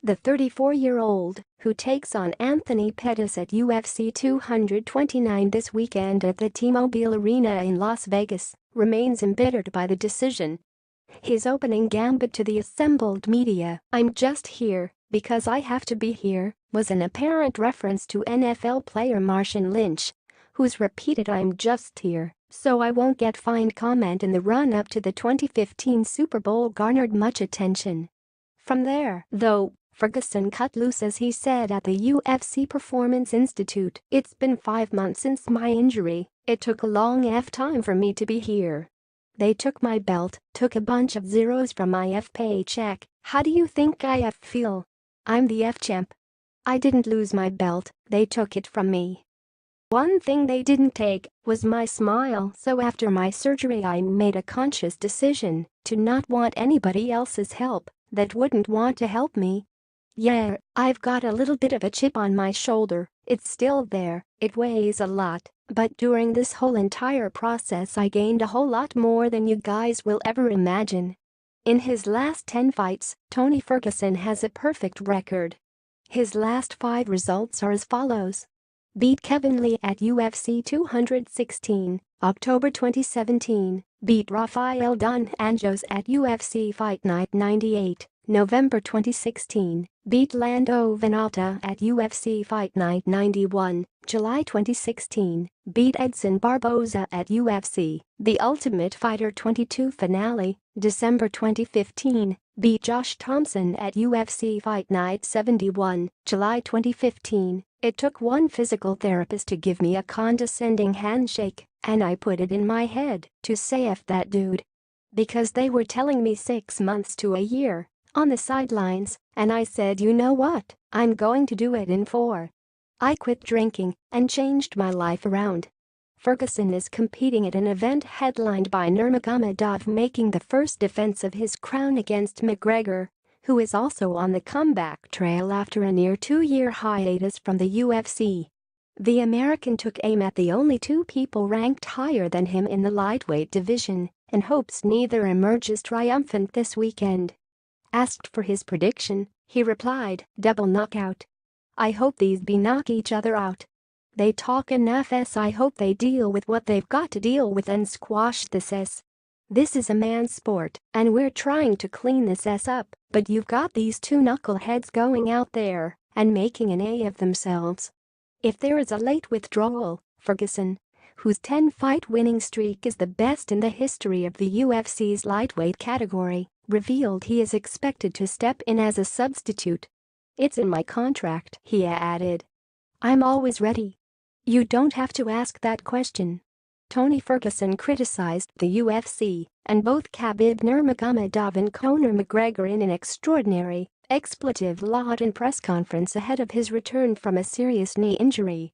The 34-year-old, who takes on Anthony Pettis at UFC 229 this weekend at the T-Mobile Arena in Las Vegas, remains embittered by the decision. His opening gambit to the assembled media, "I'm just here because I have to be here," was an apparent reference to NFL player Marshawn Lynch, whose repeated "I'm just here so I won't get fined" comment in the run-up to the 2015 Super Bowl garnered much attention. From there, though, Ferguson cut loose as he said at the UFC Performance Institute, "It's been 5 months since my injury, it took a long time for me to be here. They took my belt, took a bunch of zeros from my paycheck. How do you think I feel? I'm the champ. I didn't lose my belt, they took it from me. One thing they didn't take was my smile, so after my surgery I made a conscious decision to not want anybody else's help that wouldn't want to help me. Yeah, I've got a little bit of a chip on my shoulder, it's still there, it weighs a lot, but during this whole entire process I gained a whole lot more than you guys will ever imagine." In his last 10 fights, Tony Ferguson has a perfect record. His last 5 results are as follows. Beat Kevin Lee at UFC 216, October 2017, beat Rafael Dos Anjos at UFC Fight Night 98, November 2016, beat Lando Vannata at UFC Fight Night 91, July 2016, beat Edson Barboza at UFC The Ultimate Fighter 22 finale, December 2015, beat Josh Thompson at UFC Fight Night 71, July 2015. It took one physical therapist to give me a condescending handshake, and I put it in my head to say F that dude. Because they were telling me 6 months to a year on the sidelines, and I said, you know what, I'm going to do it in 4. I quit drinking and changed my life around." Ferguson is competing at an event headlined by Nurmagomedov, making the first defense of his crown against McGregor, who is also on the comeback trail after a near 2-year hiatus from the UFC. The American took aim at the only 2 people ranked higher than him in the lightweight division and hopes neither emerges triumphant this weekend. Asked for his prediction, he replied, "Double knockout. I hope these knock each other out. They talk enough I hope they deal with what they've got to deal with and squash this S. This is a man's sport, and we're trying to clean this up, but you've got these 2 knuckleheads going out there and making an A of themselves." If there is a late withdrawal, Ferguson, whose 10-fight winning streak is the best in the history of the UFC's lightweight category, revealed he is expected to step in as a substitute. "It's in my contract," he added. "I'm always ready. You don't have to ask that question." Tony Ferguson criticized the UFC and both Khabib Nurmagomedov and Conor McGregor in an extraordinary, expletive-laden press conference ahead of his return from a serious knee injury.